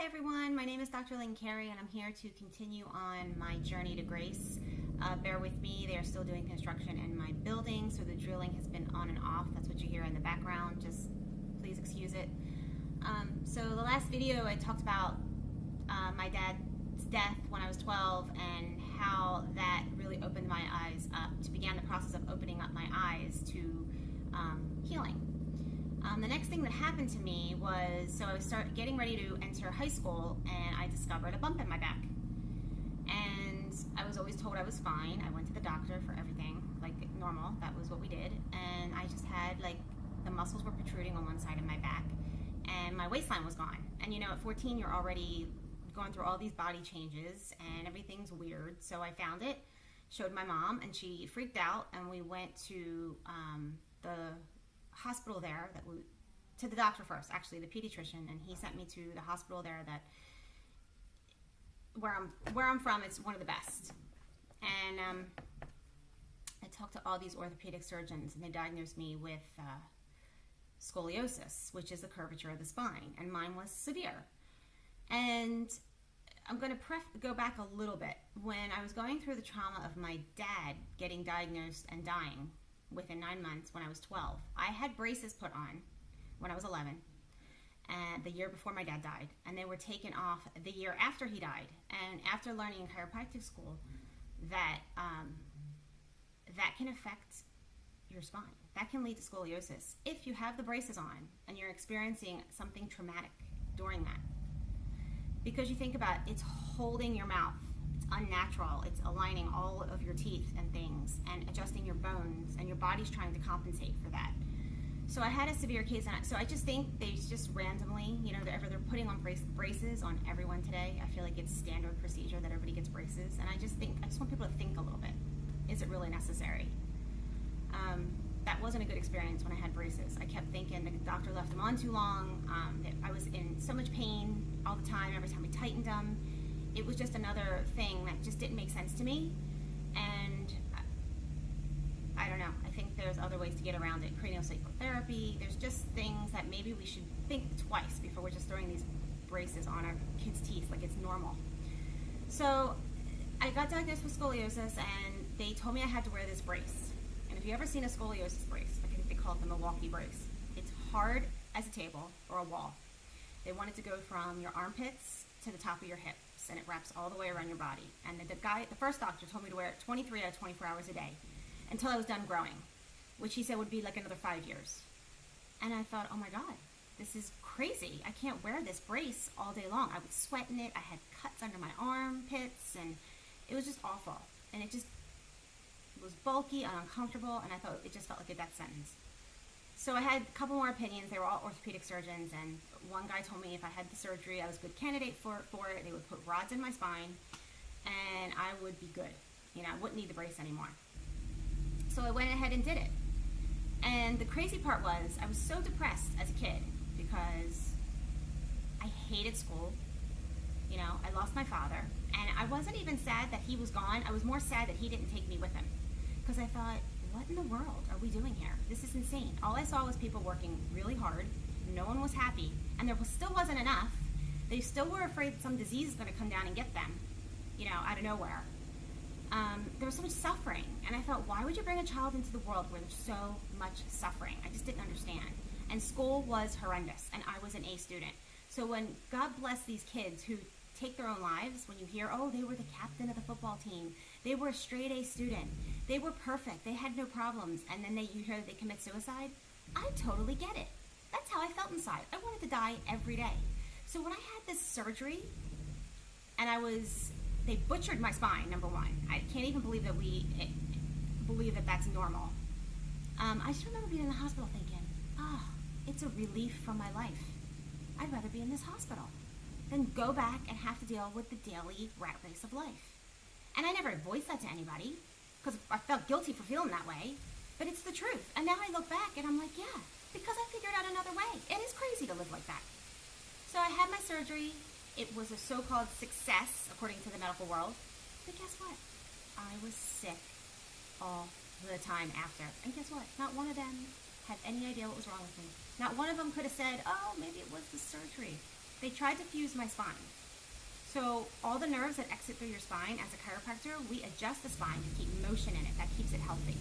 Hi everyone, my name is Dr. Lynn Carey and I'm here to continue on my journey to grace. Bear with me, they are still doing construction in my building, so the drilling has been on and off. That's what you hear in the background, just please excuse it. So the last video I talked about my dad's death when I was 12 and how that really opened my eyes up, began the process of opening up my eyes to healing. The next thing that happened to me was, so I was getting ready to enter high school and I discovered a bump in my back. And I was always told I was fine. I went to the doctor for everything, like normal, that was what we did. And I just had the muscles were protruding on one side of my back and my waistline was gone. And at 14 you're already going through all these body changes and everything's weird. So I found it, showed my mom, and she freaked out, and we went to the hospital there, to the doctor first, actually the pediatrician, and he sent me to the hospital there where I'm from. It's one of the best. And I talked to all these orthopedic surgeons and they diagnosed me with scoliosis, which is the curvature of the spine, and mine was severe. And I'm going to go back a little bit. When I was going through the trauma of my dad getting diagnosed and dying within 9 months when I was 12, I had braces put on when I was 11, and the year before my dad died, and they were taken off the year after he died. And after learning in chiropractic school that that can affect your spine, that can lead to scoliosis if you have the braces on and you're experiencing something traumatic during that. Because you think about it, it's holding your mouth, it's unnatural, it's aligning all of your teeth and things and adjusting your bones, and your body's trying to compensate for that. So I had a severe case, and so I just think they just randomly, they're putting on braces on everyone today. I feel like it's standard procedure that everybody gets braces, and I just want people to think a little bit. Is it really necessary? That wasn't a good experience when I had braces. I kept thinking the doctor left them on too long. I was in so much pain all the time, every time we tightened them. It was just another thing that just didn't make sense to me, and I don't know. I think there's other ways to get around it. Craniosacral therapy. There's just things that maybe we should think twice before we're just throwing these braces on our kids' teeth like it's normal. So I got diagnosed with scoliosis, and they told me I had to wear this brace. And if you've ever seen a scoliosis brace, I think they call it the Milwaukee brace, it's hard as a table or a wall. They want it to go from your armpits to the top of your hips, and it wraps all the way around your body. And the first doctor told me to wear it 23 out of 24 hours a day until I was done growing, which he said would be like another 5 years. And I thought, oh my God, this is crazy. I can't wear this brace all day long. I would sweat in it. I had cuts under my armpits, and it was just awful. And it just was bulky and uncomfortable, and I thought it just felt like a death sentence. So I had a couple more opinions. They were all orthopedic surgeons, and one guy told me if I had the surgery, I was a good candidate for it. They would put rods in my spine, and I would be good. I wouldn't need the brace anymore. So I went ahead and did it. And the crazy part was, I was so depressed as a kid because I hated school. I lost my father, and I wasn't even sad that he was gone. I was more sad that he didn't take me with him, because I thought, what in the world are we doing here? This is insane. All I saw was people working really hard. No one was happy, and there still wasn't enough. They still were afraid some disease is going to come down and get them, out of nowhere. There was so much suffering, and I thought, why would you bring a child into the world where there's so much suffering? I just didn't understand. And school was horrendous, and I was an A student. So when God bless these kids who take their own lives, when you hear, oh, they were the captain of the football team, they were a straight A student, they were perfect, they had no problems, and then you hear that they commit suicide, I totally get it. That's how I felt inside. I wanted to die every day. So when I had this surgery, and they butchered my spine, number one. I can't even believe that that's normal. I just remember being in the hospital thinking, it's a relief from my life. I'd rather be in this hospital than go back and have to deal with the daily rat race of life. And I never voiced that to anybody because I felt guilty for feeling that way, but it's the truth. And now I look back and I'm like, yeah, because I figured out another way. It is crazy to live like that. So I had my surgery. It was a so-called success, according to the medical world. But guess what? I was sick all the time after. And guess what? Not one of them had any idea what was wrong with me. Not one of them could have said, oh, maybe it was the surgery. They tried to fuse my spine. So all the nerves that exit through your spine, as a chiropractor, we adjust the spine to keep motion in it. That keeps it healthy.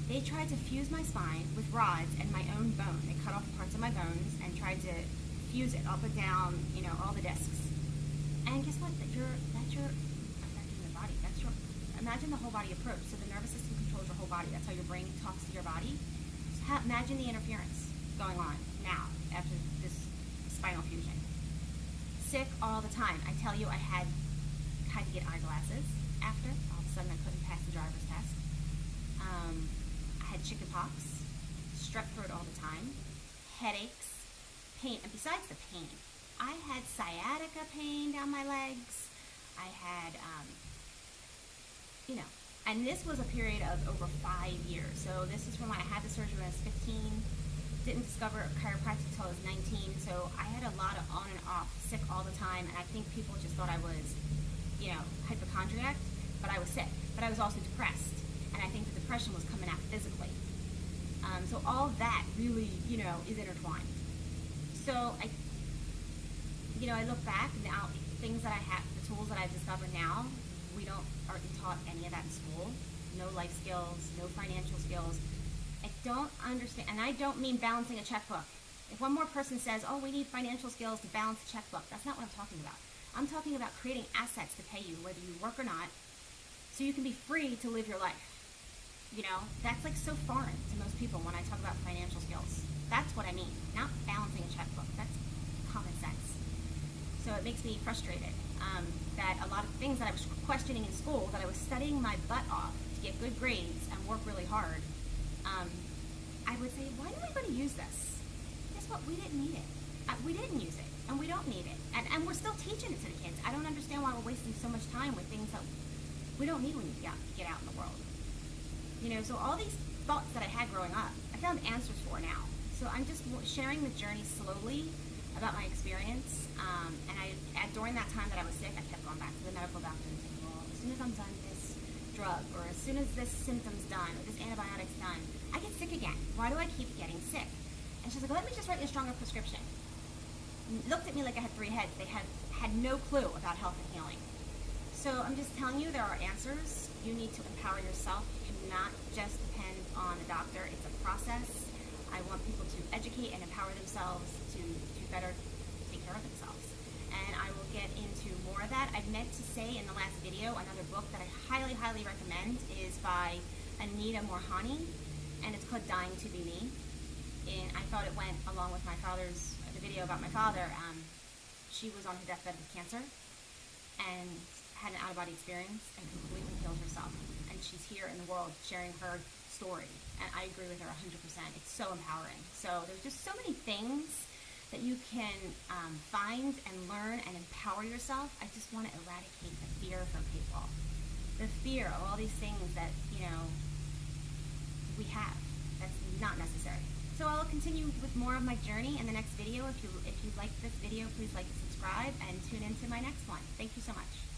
They tried to fuse my spine with rods and my own bone. They cut off parts of my bones and tried to fuse it up and down, all the discs. And guess what? That's your affecting your body. Imagine the whole body approach. So the nervous system controls your whole body. That's how your brain talks to your body. So imagine the interference going on now after this spinal fusion. Sick all the time. I tell you, I had to get eyeglasses after. All of a sudden, I couldn't pass the driver's test. I had chicken pox, strep throat all the time, headaches, pain. And besides the pain, I had sciatica pain down my legs. I had, and this was a period of over 5 years. So this is from when I had the surgery when I was 15. Didn't discover chiropractic until I was 19, so I had a lot of on and off, sick all the time, and I think people just thought I was, hypochondriac, but I was sick. But I was also depressed, and I think the depression was coming out physically. So all that really, is intertwined. So I look back now, things that I have, the tools that I've discovered now, we aren't taught any of that in school. No life skills, no financial skills. I don't understand, and I don't mean balancing a checkbook. If one more person says, oh, we need financial skills to balance a checkbook, that's not what I'm talking about. I'm talking about creating assets to pay you, whether you work or not, so you can be free to live your life. That's like so foreign to most people when I talk about financial skills. That's what I mean, not balancing a checkbook. That's common sense. So it makes me frustrated that a lot of things that I was questioning in school, that I was studying my butt off to get good grades and work really hard, I would say, why do we want to use this? Guess what? We didn't need it. We didn't use it, and we don't need it. And we're still teaching it to the kids. I don't understand why we're wasting so much time with things that we don't need when you get out in the world. So all these thoughts that I had growing up, I found answers for now. So I'm just sharing the journey slowly about my experience. And during that time that I was sick, I kept going back to the medical doctor and saying, well, as soon as I'm done this drug, or as soon as this symptom's done, or this antibiotic's done, I get sick again. Why do I keep getting sick? And she's like, let me just write you a stronger prescription. Looked at me like I had 3 heads. They had no clue about health and healing. So I'm just telling you, there are answers. You need to empower yourself. You cannot just depend on a doctor. It's a process. I want people to educate and empower themselves to better take care of themselves. And I will get into more of that. I meant to say in the last video, another book that I highly, highly recommend is by Anita Morhani, and it's called Dying to Be Me. And I thought it went along with the video about my father. She was on her deathbed with cancer and had an out-of-body experience and completely healed herself. And she's here in the world sharing her story. And I agree with her 100%. It's so empowering. So there's just so many things that you can find and learn and empower yourself. I just want to eradicate the fear from people. The fear of all these things that, we have. That's not necessary. So I'll continue with more of my journey in the next video. If you like this video, please like and subscribe and tune into my next one. Thank you so much.